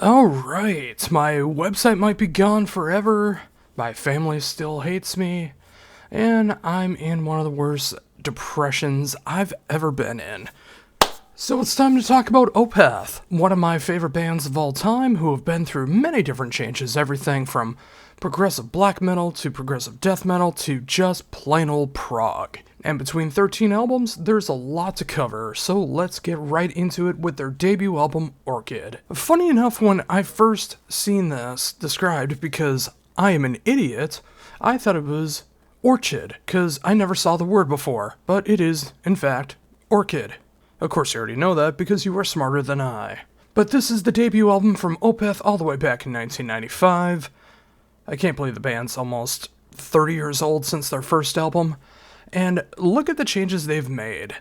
Alright, my website might be gone forever, my family still hates me, and I'm in one of the worst depressions I've ever been in. So it's time to talk about Opeth, one of my favorite bands of all time who have been through many different changes, everything from progressive black metal to progressive death metal to just plain old prog. And between 13 albums, there's a lot to cover, so let's get right into it with their debut album, Orchid. Funny enough, when I first seen this described, because I am an idiot, I thought it was orchid, because I never saw the word before, but it is, in fact, orchid. Of course you already know that, because you are smarter than I. But this is the debut album from Opeth all the way back in 1995. I can't believe the band's almost 30 years old since their first album. And look at the changes they've made.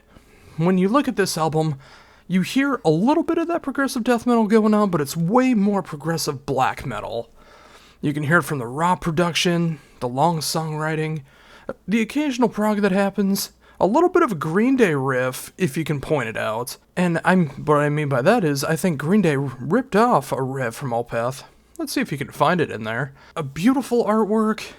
When you look at this album, you hear a little bit of that progressive death metal going on, but it's way more progressive black metal. You can hear it from the raw production, the long songwriting, the occasional prog that happens, a little bit of a Green Day riff, if you can point it out. And what I mean by that is, I think Green Day ripped off a riff from Opeth. Let's see if you can find it in there. A beautiful artwork,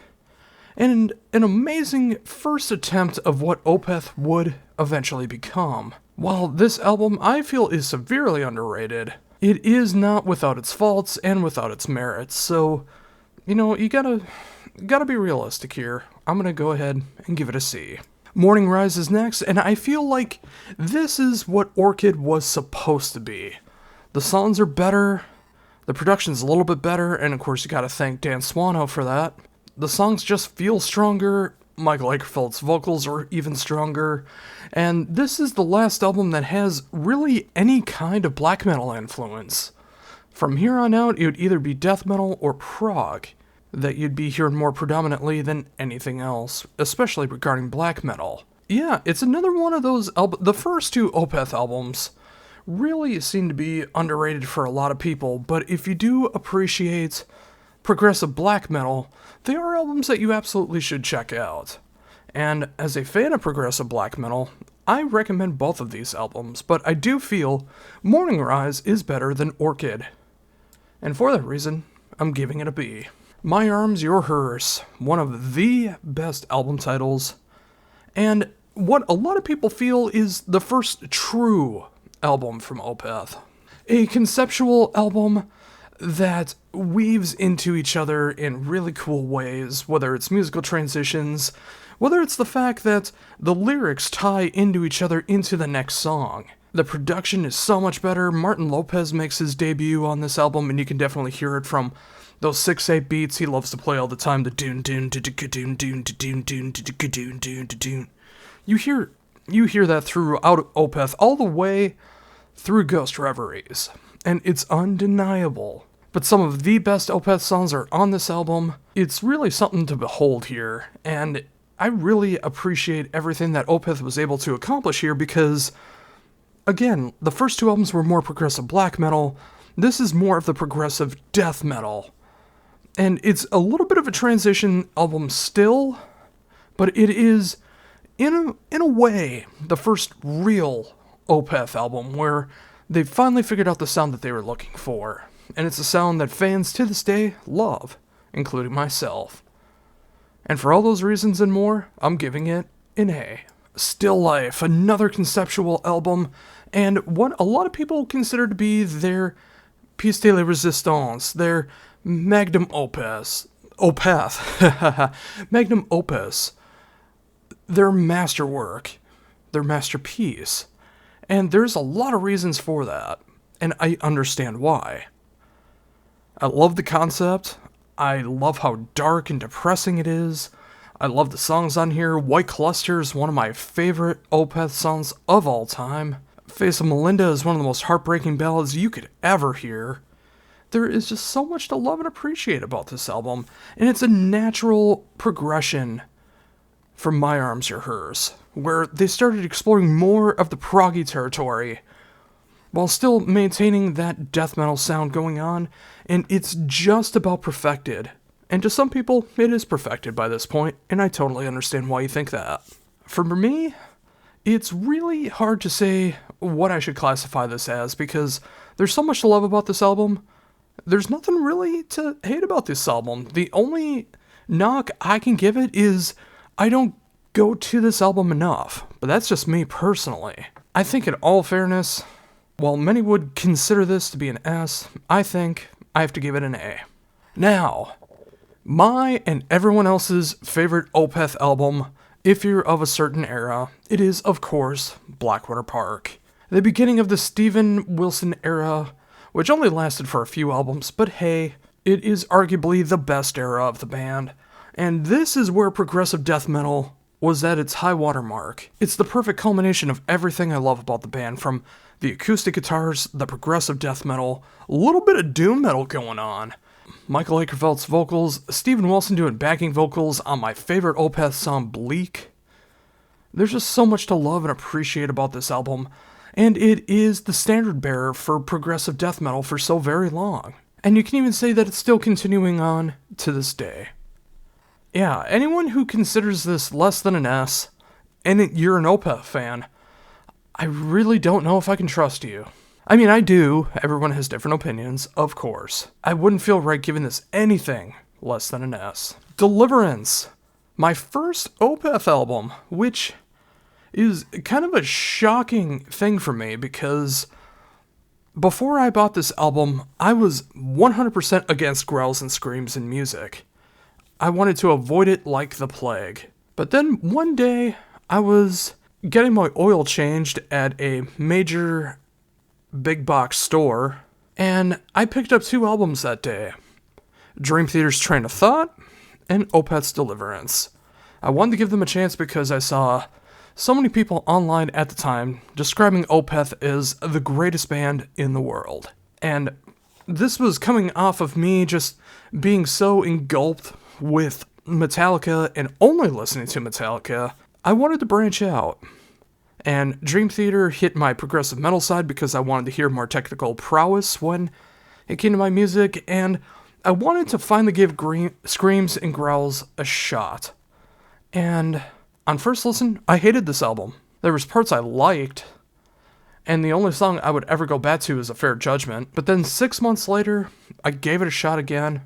and an amazing first attempt of what Opeth would eventually become. While this album, I feel, is severely underrated, it is not without its faults and without its merits, so, you gotta be realistic here. I'm gonna go ahead and give it a C. Morning Rise is next, and I feel like this is what Orchid was supposed to be. The songs are better, the production's a little bit better, and of course you gotta thank Dan Swano for that. The songs just feel stronger, Michael Akerfeld's vocals are even stronger, and this is the last album that has really any kind of black metal influence. From here on out, it would either be death metal or prog that you'd be hearing more predominantly than anything else, especially regarding black metal. Yeah, it's another one of those the first two Opeth albums really seem to be underrated for a lot of people, but if you do appreciate progressive black metal, they are albums that you absolutely should check out. And as a fan of progressive black metal, I recommend both of these albums, but I do feel Morning Rise is better than Orchid. And for that reason, I'm giving it a B. My Arms, Your Hearse, one of the best album titles, and what a lot of people feel is the first true album from Opeth. A conceptual album that weaves into each other in really cool ways, whether it's musical transitions, whether it's the fact that the lyrics tie into each other into the next song. The production is so much better. Martin Lopez makes his debut on this album, and you can definitely hear it from those 6/8 beats he loves to play all the time, the doon doon doon doon doon doon doon doon doon doon. You hear that throughout Opeth all the way through Ghost Reveries, and it's undeniable. But some of the best Opeth songs are on this album. It's really something to behold here, and I really appreciate everything that Opeth was able to accomplish here because, again, the first two albums were more progressive black metal. This is more of the progressive death metal. And it's a little bit of a transition album still, but it is, in a way, the first real Opeth album where they finally figured out the sound that they were looking for. And it's a sound that fans to this day love, including myself. And for all those reasons and more, I'm giving it an A. Still Life, another conceptual album, and what a lot of people consider to be their pièce de la résistance, their magnum opus, magnum opus, their masterwork, their masterpiece. And there's a lot of reasons for that, and I understand why. I love the concept. I love how dark and depressing it is. I love the songs on here. White Cluster is one of my favorite Opeth songs of all time. Face of Melinda is one of the most heartbreaking ballads you could ever hear. There is just so much to love and appreciate about this album, and it's a natural progression from My Arms, Your Hers, where they started exploring more of the proggy territory, while still maintaining that death metal sound going on, and it's just about perfected. And to some people, it is perfected by this point, and I totally understand why you think that. For me, it's really hard to say what I should classify this as, because there's so much to love about this album, there's nothing really to hate about this album. The only knock I can give it is I don't go to this album enough, but that's just me personally. I think in all fairness, while many would consider this to be an S, I think I have to give it an A. Now, my and everyone else's favorite Opeth album, if you're of a certain era, it is, of course, Blackwater Park. The beginning of the Steven Wilson era, which only lasted for a few albums, but hey, it is arguably the best era of the band. And this is where progressive death metal was at its high water mark. It's the perfect culmination of everything I love about the band, from the acoustic guitars, the progressive death metal, a little bit of doom metal going on. Michael Akerfeldt's vocals, Steven Wilson doing backing vocals on my favorite Opeth song, Bleak. There's just so much to love and appreciate about this album, and it is the standard bearer for progressive death metal for so very long. And you can even say that it's still continuing on to this day. Yeah, anyone who considers this less than an S, and you're an Opeth fan, I really don't know if I can trust you. I mean, I do. Everyone has different opinions, of course. I wouldn't feel right giving this anything less than an S. Deliverance, my first Opeth album, which is kind of a shocking thing for me because before I bought this album, I was 100% against growls and screams in music. I wanted to avoid it like the plague. But then one day, I was getting my oil changed at a major big box store, and I picked up 2 albums that day. Dream Theater's Train of Thought and Opeth's Deliverance. I wanted to give them a chance because I saw so many people online at the time describing Opeth as the greatest band in the world. And this was coming off of me just being so engulfed with Metallica and only listening to Metallica. I wanted to branch out. And Dream Theater hit my progressive metal side because I wanted to hear more technical prowess when it came to my music, and I wanted to finally give screams and growls a shot. And on first listen, I hated this album. There was parts I liked, and the only song I would ever go back to is A Fair Judgment. But then 6 months later, I gave it a shot again,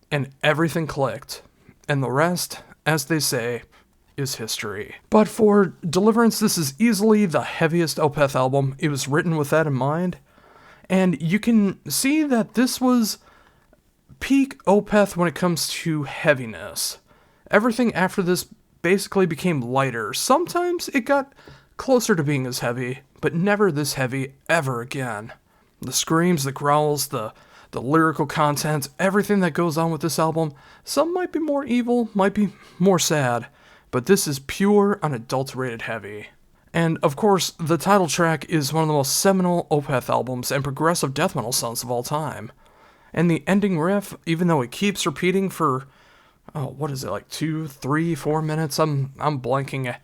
and everything clicked. And the rest, as they say, is history. But for Deliverance, this is easily the heaviest Opeth album. It was written with that in mind. And you can see that this was peak Opeth when it comes to heaviness. Everything after this basically became lighter. Sometimes it got closer to being as heavy, but never this heavy ever again. The screams, the growls, the lyrical content, everything that goes on with this album, some might be more evil, might be more sad, but this is pure, unadulterated heavy. And, of course, the title track is one of the most seminal Opeth albums and progressive death metal songs of all time. And the ending riff, even though it keeps repeating for, what is it, like 2, 3, 4 minutes? I'm blanking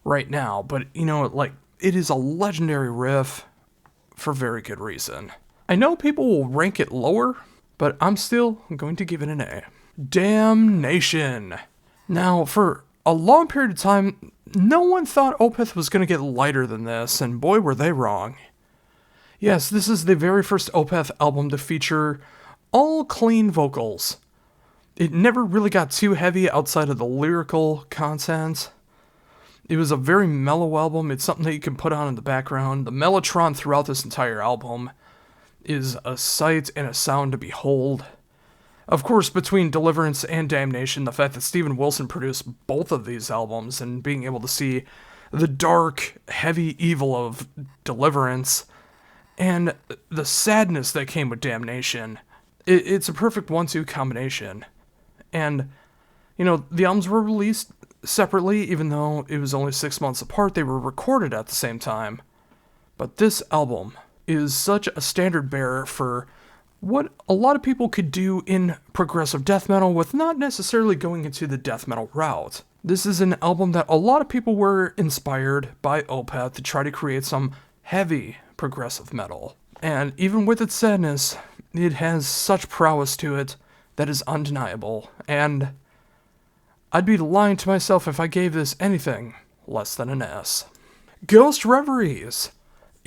right now, but, it is a legendary riff for very good reason. I know people will rank it lower, but I'm still going to give it an A. Damnation. Now, for a long period of time, no one thought Opeth was going to get lighter than this, and boy were they wrong. Yes, this is the very first Opeth album to feature all clean vocals. It never really got too heavy outside of the lyrical content. It was a very mellow album. It's something that you can put on in the background. The mellotron throughout this entire album is a sight and a sound to behold. Of course, between Deliverance and Damnation, the fact that Steven Wilson produced both of these albums and being able to see the dark, heavy evil of Deliverance and the sadness that came with Damnation, it's a perfect 1-2 combination. And, the albums were released separately, even though it was only 6 months apart. They were recorded at the same time. But this album is such a standard bearer for what a lot of people could do in progressive death metal with not necessarily going into the death metal route. This is an album that a lot of people were inspired by Opeth to try to create some heavy progressive metal. And even with its sadness, it has such prowess to it that is undeniable, and I'd be lying to myself if I gave this anything less than an S. Ghost Reveries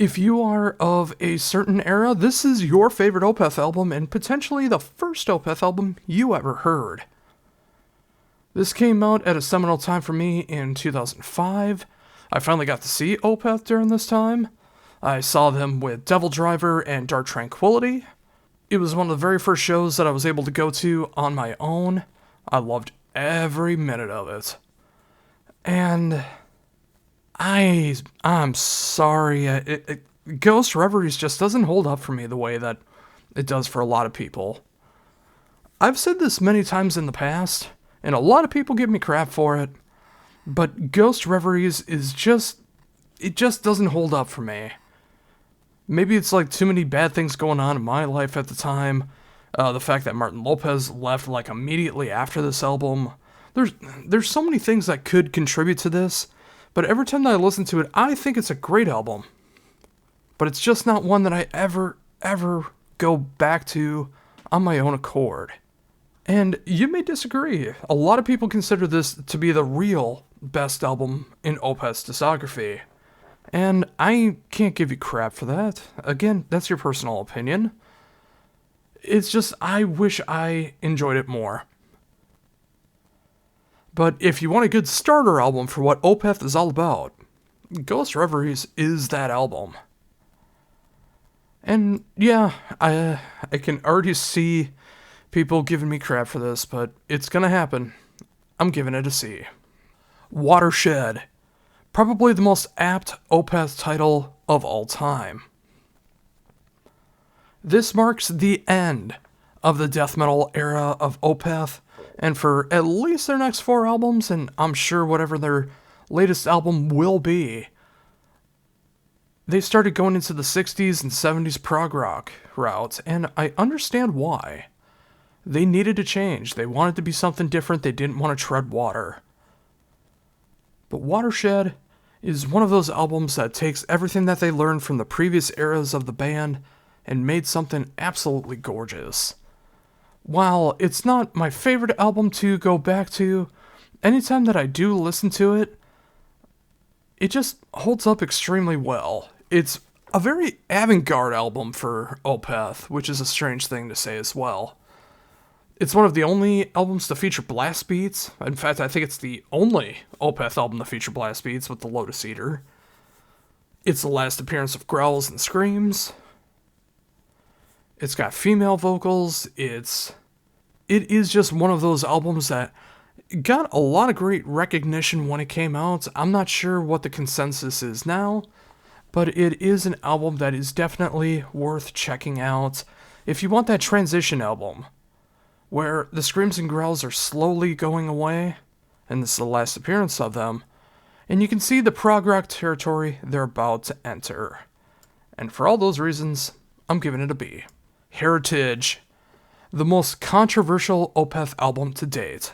If you are of a certain era, this is your favorite Opeth album and potentially the first Opeth album you ever heard. This came out at a seminal time for me in 2005. I finally got to see Opeth during this time. I saw them with Devil Driver and Dark Tranquillity. It was one of the very first shows that I was able to go to on my own. I loved every minute of it. And I'm sorry, Ghost Reveries just doesn't hold up for me the way that it does for a lot of people. I've said this many times in the past, and a lot of people give me crap for it, but Ghost Reveries it just doesn't hold up for me. Maybe it's like too many bad things going on in my life at the time. The fact that Martin Lopez left like immediately after this album. There's so many things that could contribute to this, but every time that I listen to it, I think it's a great album. But it's just not one that I ever go back to on my own accord. And you may disagree. A lot of people consider this to be the real best album in Opeth's discography. And I can't give you crap for that. Again, that's your personal opinion. It's just, I wish I enjoyed it more. But if you want a good starter album for what Opeth is all about, Ghost Reveries is that album. And yeah, I can already see people giving me crap for this, but it's gonna happen. I'm giving it a C. Watershed. Probably the most apt Opeth title of all time. This marks the end of the death metal era of Opeth, and for at least their next 4 albums, and I'm sure whatever their latest album will be, they started going into the 60s and 70s prog rock route, and I understand why. They needed to change. They wanted to be something different. They didn't want to tread water. But Watershed is one of those albums that takes everything that they learned from the previous eras of the band and made something absolutely gorgeous. While it's not my favorite album to go back to, anytime that I do listen to it, it just holds up extremely well. It's a very avant-garde album for Opeth, which is a strange thing to say as well. It's one of the only albums to feature blast beats. In fact, I think it's the only Opeth album to feature blast beats with the Lotus Eater. It's the last appearance of growls and screams. It's got female vocals. It is just one of those albums that got a lot of great recognition when it came out. I'm not sure what the consensus is now, but it is an album that is definitely worth checking out if you want that transition album, where the screams and growls are slowly going away, and this is the last appearance of them, and you can see the prog rock territory they're about to enter. And for all those reasons, I'm giving it a B. Heritage, the most controversial Opeth album to date.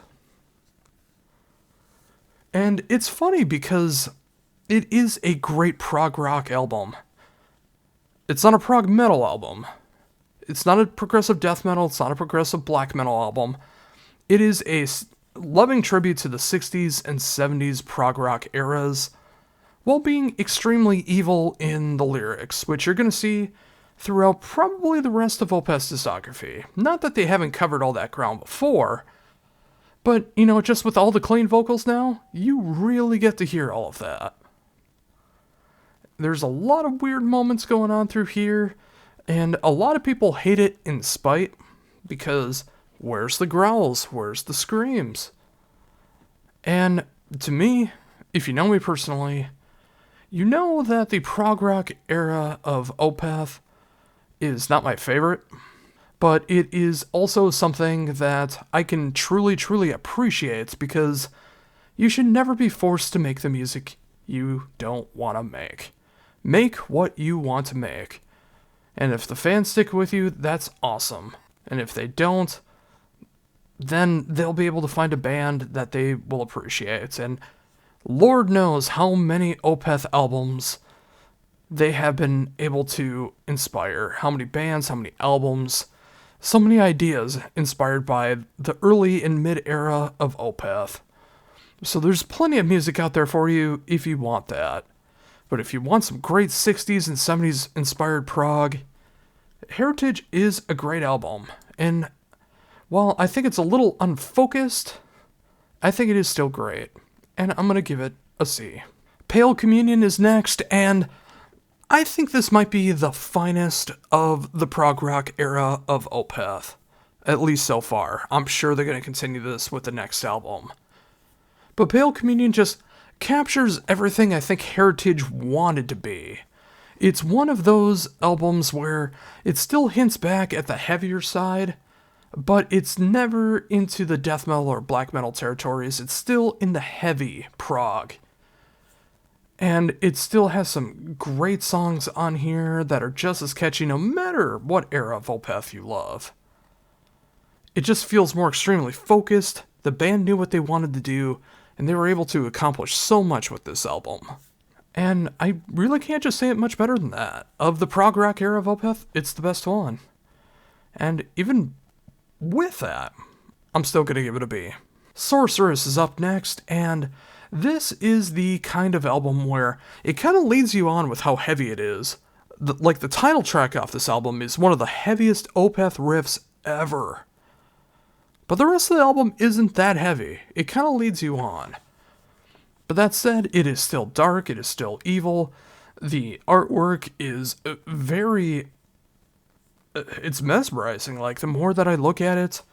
And it's funny because it is a great prog rock album. It's not a prog metal album. It's not a progressive death metal. It's not a progressive black metal album. It is a loving tribute to the 60s and 70s prog rock eras, while being extremely evil in the lyrics, which you're going to see throughout probably the rest of Opeth's discography. Not that they haven't covered all that ground before, but, just with all the clean vocals now, you really get to hear all of that. There's a lot of weird moments going on through here, and a lot of people hate it in spite, because where's the growls? Where's the screams? And to me, if you know me personally, you know that the prog rock era of Opeth is not my favorite, but it is also something that I can truly appreciate, because you should never be forced to make the music you don't want to make. Make what you want to make. And if the fans stick with you, that's awesome. And if they don't, then they'll be able to find a band that they will appreciate. And Lord knows how many Opeth albums they have been able to inspire. How many bands, how many albums, so many ideas inspired by the early and mid-era of Opeth. So there's plenty of music out there for you if you want that. But if you want some great 60s and 70s inspired prog, Heritage is a great album. And while I think it's a little unfocused, I think it is still great. And I'm going to give it a C. Pale Communion is next, and I think this might be the finest of the prog rock era of Opeth. At least so far. I'm sure they're going to continue this with the next album. But Pale Communion just captures everything I think Heritage wanted to be. It's one of those albums where it still hints back at the heavier side, but it's never into the death metal or black metal territories. It's still in the heavy prog. And it still has some great songs on here that are just as catchy no matter what era of Opeth you love. It just feels more extremely focused. The band knew what they wanted to do, and they were able to accomplish so much with this album. And I really can't just say it much better than that. Of the prog rock era of Opeth, it's the best one. And even with that, I'm still going to give it a B. Sorceress is up next, and this is the kind of album where it kind of leads you on with how heavy it is. The title track off this album is one of the heaviest Opeth riffs ever. But the rest of the album isn't that heavy. It kind of leads you on. But that said, it is still dark, it is still evil. The artwork is it's mesmerizing, like, the more that I look at it.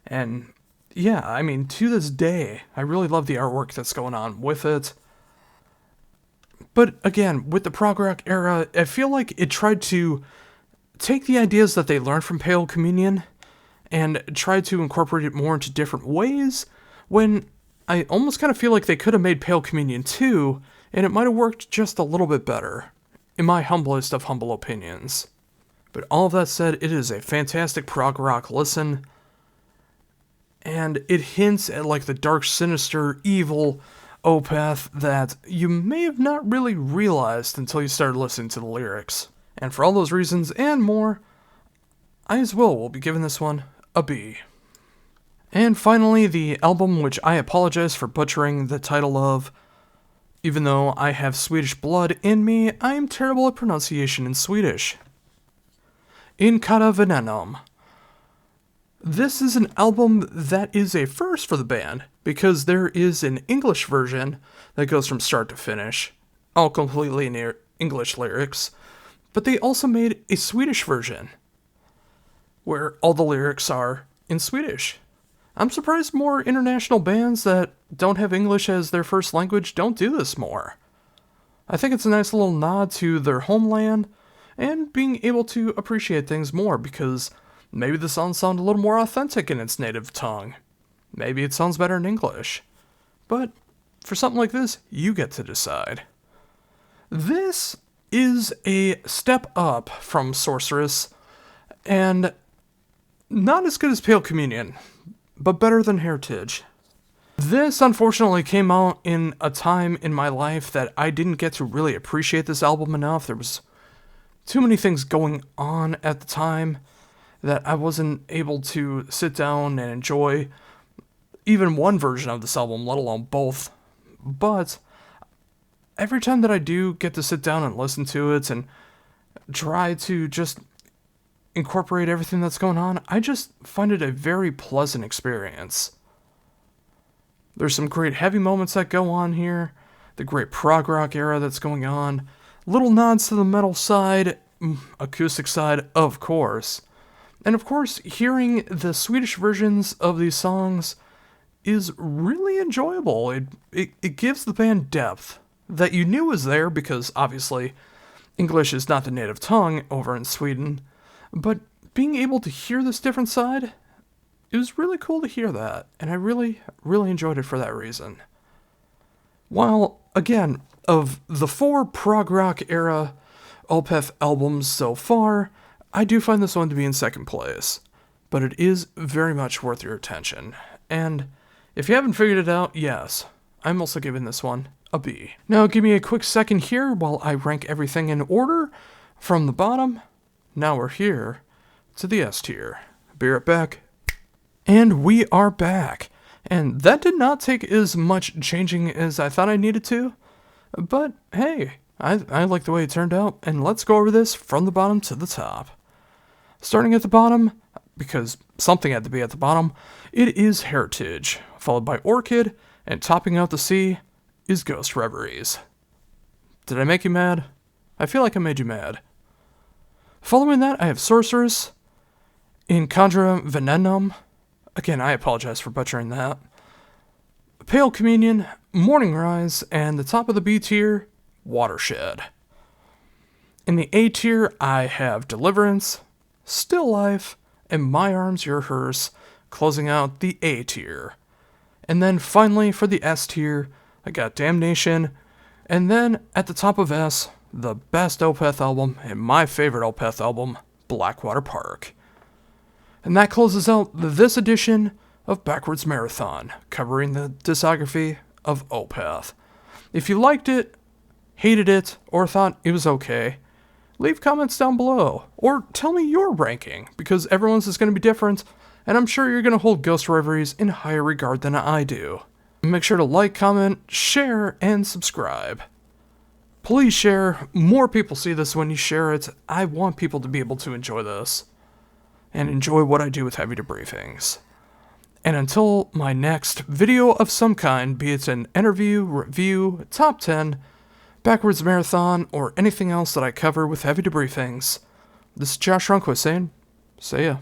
And yeah, I mean, to this day, I really love the artwork that's going on with it. But again, with the prog rock era, I feel like it tried to take the ideas that they learned from Pale Communion and try to incorporate it more into different ways, when I almost kind of feel like they could have made Pale Communion 2, and it might have worked just a little bit better, in my humblest of humble opinions. But all of that said, it is a fantastic prog rock listen, and it hints at like the dark, sinister, evil Opeth that you may have not really realized until you started listening to the lyrics. And for all those reasons and more, I as well will be giving this one a B. And finally, the album which I apologize for butchering the title of. Even though I have Swedish blood in me, I am terrible at pronunciation in Swedish. In Cara Venenum. This is an album that is a first for the band, because there is an English version that goes from start to finish, all completely in English lyrics, but they also made a Swedish version, where all the lyrics are in Swedish. I'm surprised more international bands that don't have English as their first language don't do this more. I think it's a nice little nod to their homeland and being able to appreciate things more, because maybe the songs sound a little more authentic in its native tongue. Maybe it sounds better in English. But for something like this, you get to decide. This is a step up from Sorceress, and not as good as Pale Communion, but better than Heritage. This unfortunately came out in a time in my life that I didn't get to really appreciate this album enough. There was too many things going on at the time that I wasn't able to sit down and enjoy even one version of this album, let alone both. But every time that I do get to sit down and listen to it and try to just incorporate everything that's going on, I just find it a very pleasant experience. There's some great heavy moments that go on here, the great prog rock era that's going on, little nods to the metal side, acoustic side, of course. And of course, hearing the Swedish versions of these songs is really enjoyable. It gives the band depth that you knew was there, because obviously English is not the native tongue over in Sweden. But being able to hear this different side, it was really cool to hear that, and I really, really enjoyed it for that reason. While, again, of the 4 prog rock era Opeth albums so far, I do find this one to be in second place, but it is very much worth your attention. And if you haven't figured it out, yes, I'm also giving this one a B. Now give me a quick second here while I rank everything in order from the bottom. Now we're here to the S tier. Be right back. And we are back. And that did not take as much changing as I thought I needed to. But hey, I like the way it turned out, and let's go over this from the bottom to the top. Starting at the bottom, because something had to be at the bottom, it is Heritage, followed by Orchid, and topping out the C is Ghost Reveries. Did I make you mad? I feel like I made you mad. Following that, I have Sorceress, in Conjura Venenum. Again, I apologize for butchering that. Pale Communion, Morning Rise, and the top of the B tier, Watershed. In the A tier, I have Deliverance, Still Life, and My Arms, Your Hers, closing out the A tier. And then finally, for the S tier, I got Damnation, and then at the top of S, the best Opeth album, and my favorite Opeth album, Blackwater Park. And that closes out this edition of Backwards Marathon, covering the discography of Opeth. If you liked it, hated it, or thought it was okay, leave comments down below, or tell me your ranking, because everyone's is going to be different, and I'm sure you're going to hold Ghost Reveries in higher regard than I do. Make sure to like, comment, share, and subscribe. Please share. More people see this when you share it. I want people to be able to enjoy this, and enjoy what I do with Heavy Debriefings. And until my next video of some kind, be it an interview, review, top 10, Backwards Marathon, or anything else that I cover with Heavy Debriefings, this is Josh Runquist saying, see ya.